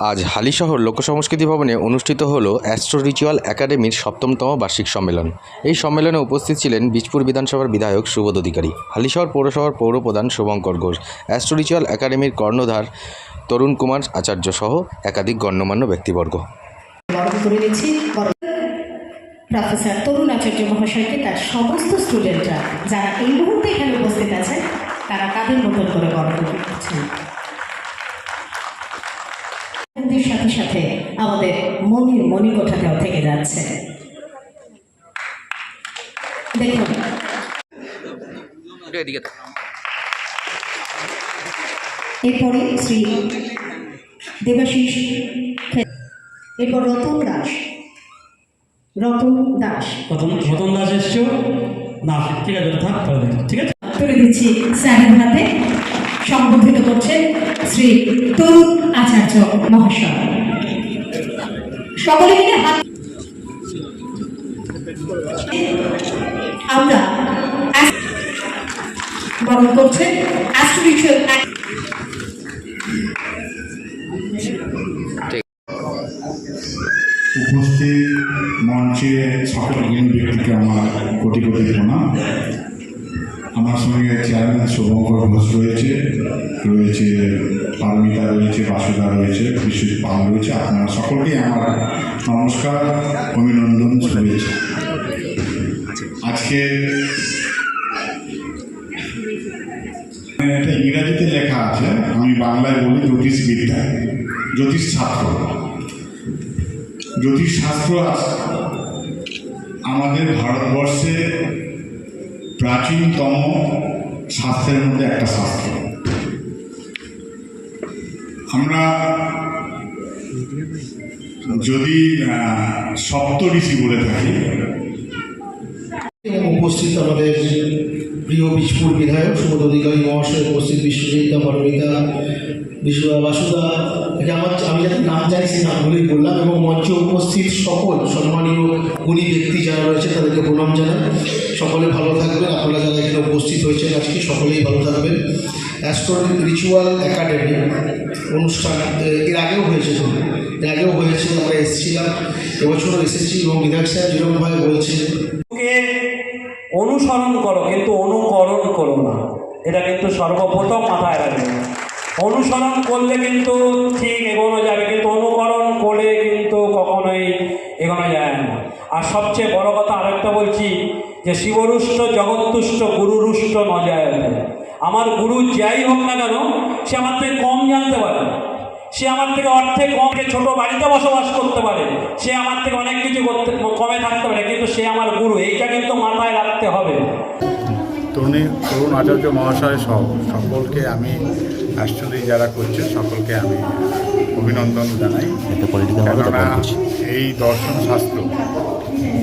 আজ হালিশহর লোকসংস্কৃতি ভবনে অনুষ্ঠিত হল অ্যাস্ট্রো রিচুয়াল একাডেমির ৭ম বার্ষিক সম্মেলন। এই সম্মেলনে উপস্থিত ছিলেন বীজপুর বিধানসভার বিধায়ক সুবোধ অধিকারী, হালিশহর পৌরসভার পৌরপ্রধান শুভঙ্কর ঘোষ, অ্যাস্ট্রো রিচুয়াল একাডেমির কর্ণধার তরুণ কুমার আচার্য সহ একাধিক গণ্যমান্য ব্যক্তিবর্গ। প্রফেসর তরুণ আচার্য মহাশয়কে তার সমস্ত স্টুডেন্টরা যারা এই মুহূর্তে এখানে উপস্থিত আছেন তারা তাদের মতন করে বক্তব্য করছেন। সাথে সাথে আমাদের মণিকোঠাতেও থেকে যাচ্ছে। দেখুন এরপরে শ্রী দেবাশিস, এরপর রতন দাস এসছো না? ঠিক আছে, ঠিক আছে, তুলে দিচ্ছি স্যারের হাতে। সম্বোধিত করছেন শ্রী তরুণ আচার্য মহাশয়। সকলে মিলে হাত আমরা বরণ করছেন অ্যাস্ট্রো রিচুয়াল। উপস্থিত মঞ্চে সকল জ্ঞান ব্যক্তিকে আমার কোটি কোটি প্রণাম। আমার সঙ্গে চেয়ারম্যান শুভঙ্কর ঘোষ রয়েছে, পারমিতা রয়েছে, বাসুদা রয়েছে, বিশ্বজিৎ পাল রয়েছে। আপনারা সকলকেই আমার নমস্কার, অভিনন্দন, শুভেচ্ছা। আজকে একটা ইংরাজিতে লেখা আছে, আমি বাংলায় বলি জ্যোতিষবিদ্যা, জ্যোতিষ শাস্ত্র। জ্যোতিষশাস্ত্র আমাদের ভারতবর্ষে প্রাচীনতম শাস্ত্রের মধ্যে একটা শাস্ত্র। আমরা যদি সপ্ত ঋষি বলে থাকি, উপস্থিত আমাদের প্রিয় বীজপুর বিধায়ক সুবোধ অধিকারী মহাশয়, উপস্থিত বিশ্বজিৎ, পারমিতা, বাসুদা, আমি যাতে নাম জানি সেই নামগুলোই বললাম, এবং মঞ্চে উপস্থিত সকল সম্মানীয় গুণী ব্যক্তি যারা রয়েছে তাদেরকে প্রণাম জানাই। সকলে ভালো থাকবেন। আপনারা যারা এখানে উপস্থিত হয়েছেন আজকে সকলেই ভালো থাকবেন। অ্যাস্ট্রো রিচুয়াল একাডেমি অনুষ্ঠান এর আগেও হয়েছে, আমরা এসেছিলাম, এবছরও এসেছি, এবং বিধায়ক সাহেব যেরকমভাবে বলছেন অনুসরণ করো কিন্তু অনুকরণ করো না, এটা কিন্তু সর্বপ্রথম মাথায় রাখবে। অনুসরণ করলে কিন্তু ঠিক এগোনো যাবে, কিন্তু অনুকরণ করে কিন্তু কখনোই এগোনো যায় না। আর সবচেয়ে বড় কথা আরেকটা বলছি যে শিবরুষ্ট জগৎতুষ্ট গুরুরুষ্ট ন জায়তে। আমার গুরু যাই হোক না কেন, সে আমার থেকে কম জানতে পারে, সে আমার থেকে অর্থে কম, ছোট বাড়িতে বসবাস করতে পারে, সে আমার থেকে অনেক কিছু কমে থাকতে পারে, কিন্তু সে আমার গুরু, এইটা কিন্তু মাথায় রাখতে হবে। তরুণ আচার্য মহাশয় সহ সকলকে আমি, অ্যাস্ট্রোলজি যারা করছে সকলকে আমি অভিনন্দন জানাই। কেননা এই দর্শন শাস্ত্র,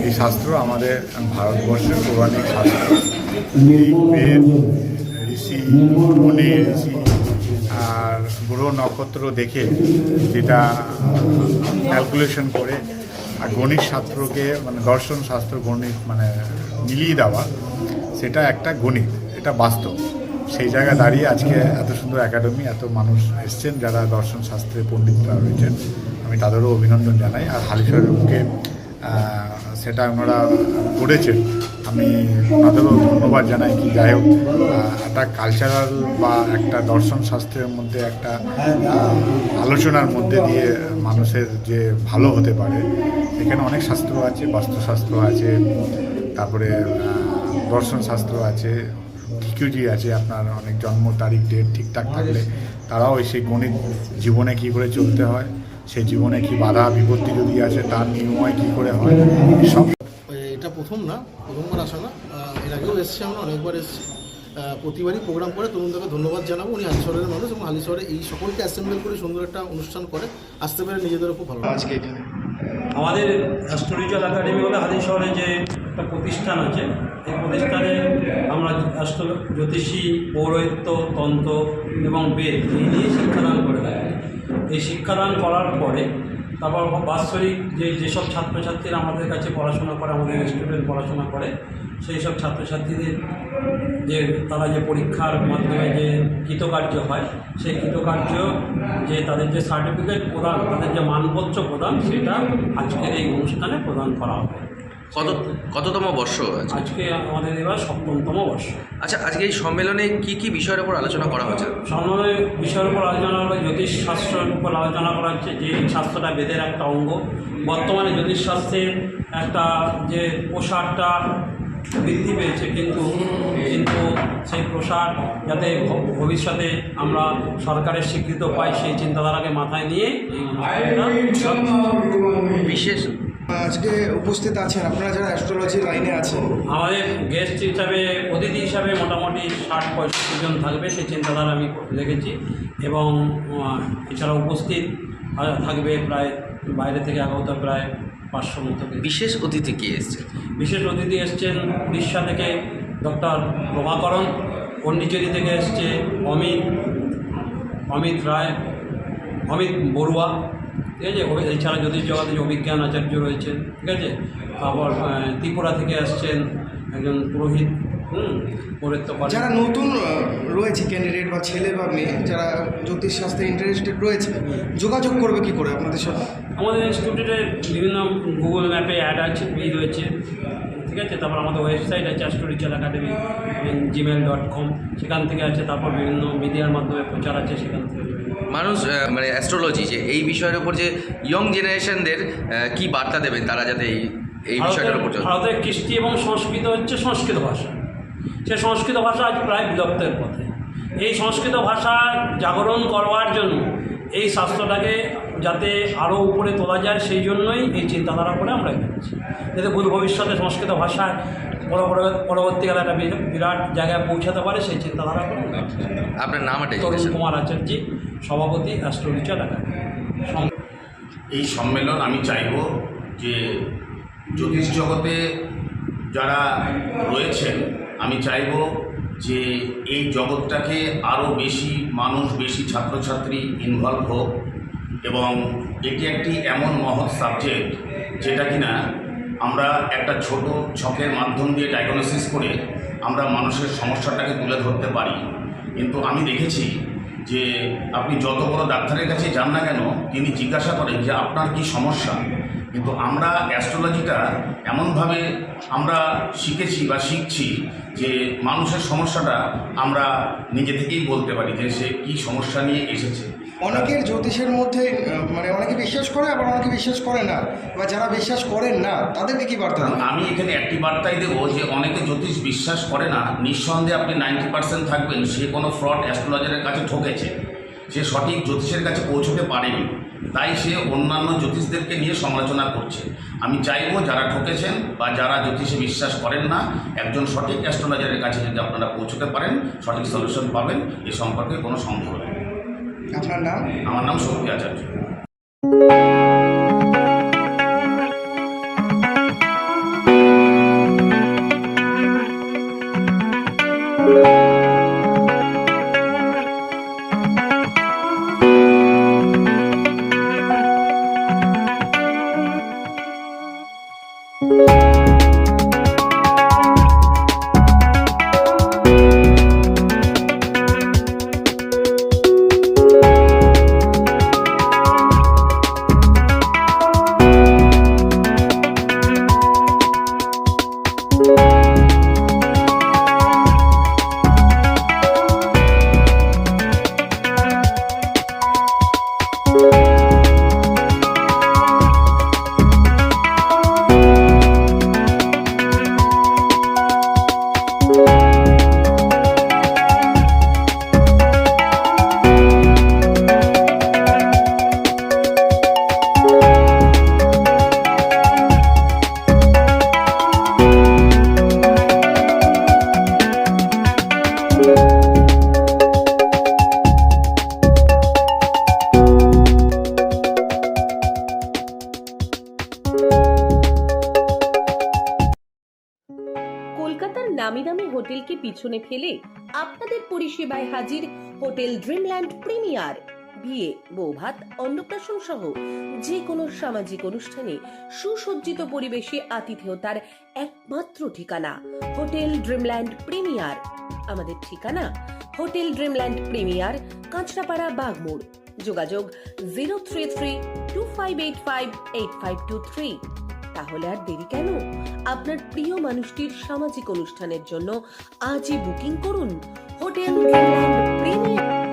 এই শাস্ত্র আমাদের ভারতবর্ষের পৌরাণিক শাস্ত্র। ঋষি মুনি, ঋষি আর গ্রহ নক্ষত্র দেখে যেটা ক্যালকুলেশন করে আর গণিত শাস্ত্রকে মানে দর্শন শাস্ত্র গণিত মানে মিলিয়ে দেওয়া, সেটা একটা গণিত, এটা বাস্তব। সেই জায়গায় দাঁড়িয়ে আজকে এত সুন্দর একাডেমি, এত মানুষ এসছেন যারা দর্শন শাস্ত্রে পণ্ডিতরা রয়েছেন, আমি তাদেরও অভিনন্দন জানাই। আর হালিশহরের বুকে সেটা ওনারা করেছেন, আমি ওনাদেরও ধন্যবাদ জানাই। কি যাই হোক, একটা কালচারাল বা একটা দর্শন শাস্ত্রের মধ্যে একটা আলোচনার মধ্যে দিয়ে মানুষের যে ভালো হতে পারে, এখানে অনেক শাস্ত্র আছে, বাস্তুশাস্ত্র আছে, তারপরে দর্শন শাস্ত্র আছে, টিকিউজি আছে, আপনার অনেক জন্ম তারিখ ডেট ঠিকঠাক থাকলে তারাও সেই গণিত জীবনে কী করে চলতে হয়, সেই জীবনে কি বাধা বিপত্তি যদি আসে তার নির্ণয় কী করে হয়, সব। এটা প্রথমবার আসা না, এর আগেও এসেছি, আমরা অনেকবার এসেছি। প্রতিবারই প্রোগ্রাম করে তরুণদাকে ধন্যবাদ জানাবো। উনি হালিশহরের মানুষ এবং হালিশহরে এই সকলকে অ্যাসেম্বল করে সুন্দর একটা অনুষ্ঠান করে আসতে পেরে নিজেদেরও খুব ভালো। আজকে এখানে আমাদের অ্যাস্ট্রো রিচুয়াল একাডেমি বলে হালিশহরে যে একটা প্রতিষ্ঠান আছে, এই প্রতিষ্ঠানে আমরা অ্যাস্ট্রো জ্যোতিষী, পৌরোহিত্য, তন্ত্র এবং বেদ এই নিয়ে শিক্ষাদান করে থাকি। এই শিক্ষাদান করার পরে তারপর বাৎসরিক যেসব ছাত্রছাত্রীরা আমাদের কাছে পড়াশোনা করে, আমাদের স্টুডেন্ট পড়াশোনা করে, সেই সব ছাত্রছাত্রীদের যে তারা যে পরীক্ষার মাধ্যমে যে কৃতকার্য হয় সেই কৃতকার্য যে তাদের যে সার্টিফিকেট প্রদান, তাদের যে মানপত্র প্রদান, সেটা আজকের এই অনুষ্ঠানে প্রদান করা হবে। কততম বর্ষ আছে? আজকে আমাদের এবার 7তম বর্ষ। আচ্ছা, আজকে এই সম্মেলনে কি কি বিষয়ের উপর আলোচনা করা হয়েছে? সামনে বিষয়ের উপর আলোচনা হলো জ্যোতিষ শাস্ত্রের উপর আলোচনা করা হচ্ছে, যে শাস্ত্রটা বেদের একটা অঙ্গ। বর্তমানে জ্যোতিষশাস্ত্রের একটা যে প্রসারটা বৃদ্ধি পেয়েছে, কিন্তু সেই প্রসার যাতে ভবিষ্যতে আমরা সরকারের স্বীকৃত পাই, সেই চিন্তাধারাকে মাথায় নিয়ে বিশেষ আজকে উপস্থিত আছেন আপনারা যারা অ্যাস্ট্রোলজি লাইনে আছেন। আমাদের গেস্ট হিসাবে, অতিথি হিসাবে মোটামুটি 60-65 জন থাকবে, সেই চিন্তাধারা আমি রেখেছি। এবং এছাড়া উপস্থিত থাকবে প্রায় বাইরে থেকে আগত প্রায় 500 মতো। বিশেষ অতিথি কে এসছে? বিশেষ অতিথি এসছেন উড়িষ্যা থেকে ডক্টর প্রভাকরণ, পন্ডিচেরি থেকে এসছে অমিত রায়, অমিত বড়ুয়া, ঠিক আছে। এছাড়া জ্যোতিষ জগতে যে অভিজ্ঞান আচার্য রয়েছেন, ঠিক আছে। তারপর ত্রিপুরা থেকে আসছেন একজন পুরোহিত, যারা নতুন রয়েছে ক্যান্ডিডেট বা ছেলে বা মেয়ে যারা জ্যোতিষশাস্ত্রে ইন্টারেস্টেড রয়েছে, যোগাযোগ করবে কি করে আপনাদের সাথে? আমাদের ইনস্টিটিউটে বিভিন্ন গুগল ম্যাপে অ্যাড আছে, পেজ রয়েছে, ঠিক আছে। তারপর আমাদের ওয়েবসাইট আছে astrological.academy@gmail.com, সেখান থেকে আছে। তারপর বিভিন্ন মিডিয়ার মাধ্যমে প্রচার আছে, সেখান থেকে মানুষ মানে অ্যাস্ট্রোলজি যে এই বিষয়ের উপর যে ইয়ং জেনারেশনদের কি বার্তা দেবেন তারা, যাতে এই বিষয়টার উপর ভারতের কৃষ্টি এবং সংস্কৃত হচ্ছে সংস্কৃত ভাষা। সে সংস্কৃত ভাষা আজ প্রায় বিলুপ্তের পথে। এই সংস্কৃত ভাষা জাগরণ করবার জন্য এই শাস্ত্রটাকে যাতে আরও উপরে তোলা যায়, সেই জন্যই এই চিন্তাধারা করে আমরা এগোচ্ছি, যাতে ভবিষ্যতে সংস্কৃত ভাষায় পরবর্তীকালে একটা বিরাট জায়গায় পৌঁছাতে পারে, সেই চিন্তাধারা করে। আপনার নাম এটা? তরুণ কুমার আচার্য, সভাপতি, অ্যাস্ট্রোলজিক্যাল একাডেমি। এই সম্মেলন আমি চাইব যে জ্যোতিষ জগতে যারা রয়েছেন, আমি চাইব যে এই জগৎটাকে আরও বেশি মানুষ, বেশি ছাত্রছাত্রী ইনভলভ হোক। এবং এটি একটি এমন মহৎ সাবজেক্ট যেটা কিনা আমরা একটা ছোট ছকের মাধ্যম দিয়ে ডায়াগনোসিস করে আমরা মানুষের সমস্যাটাকে তুলে ধরতে পারি। কিন্তু আমি দেখেছি যে আপনি যত বড় ডাক্তারের কাছে যান না কেন, তিনি জিজ্ঞাসা করেন যে আপনার কি সমস্যা। কিন্তু আমরা অ্যাস্ট্রোলজিটা এমনভাবে আমরা শিখেছি বা শিখছি যে মানুষের সমস্যাটা আমরা নিজে থেকেই বলতে পারি যে সে কী সমস্যা নিয়ে এসেছে। অনেকের জ্যোতিষের মধ্যে মানে অনেকে বিশ্বাস করে, আবার অনেকে বিশ্বাস করে না, বা যারা বিশ্বাস করেন না তাদেরকে কি বার্তা দেন? আমি এখানে একটি বার্তাই দেবো যে অনেকে জ্যোতিষ বিশ্বাস করে না, নিঃসন্দেহে আপনি 90% থাকবেন সে কোনো ফ্রড অ্যাস্ট্রোলজারের কাছে ঠকেছে, সে সঠিক জ্যোতিষের কাছে পৌঁছতে পারেনি, তাই সে অন্যান্য জ্যোতিষদেরকে নিয়ে সমালোচনা করছে। আমি চাইবো যারা ঠকেছেন বা যারা জ্যোতিষে বিশ্বাস করেন না, একজন সঠিক অ্যাস্ট্রোলজারের কাছে যদি আপনারা পৌঁছতে পারেন, সঠিক সলিউশন পাবেন, এ সম্পর্কে কোনো সন্দেহ নেই। আপনার নাম? আমার নাম শক্তি আচার্য। কলকাতার নামি দামি হোটেলকে পিছনে ফেলে আপনাদের পরিষেবায় হাজির হোটেল ড্রিমল্যান্ড প্রিমিয়ার। বিয়ে, বৌভাত, অন্নপ্রাশন সহ যে কোনো সামাজিক অনুষ্ঠানে সুসজ্জিত পরিবেশে আতিথেয়তার একমাত্র ঠিকানা হোটেল ড্রিমল্যান্ড প্রিমিয়ার। আমাদের ঠিকানা hotel Dreamland premier, Kanchrapara, Bagmor. যোগাযোগ 03325858523। তাহলে আর দেরি কেন? আপনার প্রিয় মানুষটির সামাজিক অনুষ্ঠানের জন্য আজই বুকিং করুন হোটেল ড্রিমল্যান্ড প্রিমিয়ার।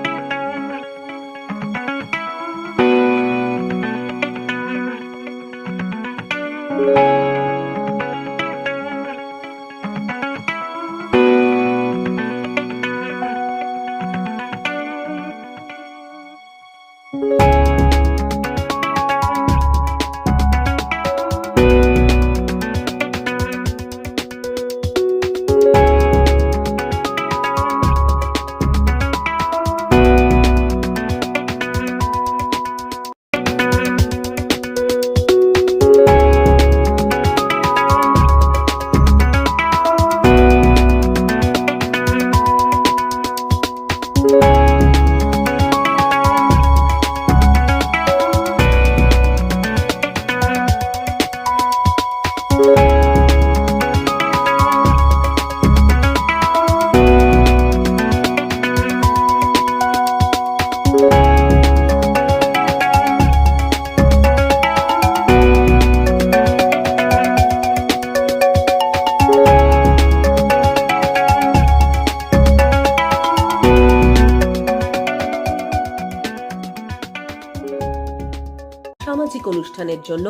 সামাজিক অনুষ্ঠানের জন্য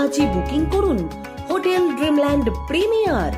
আজই বুকিং করুন হোটেল ড্রিমল্যান্ড প্রিমিয়ার।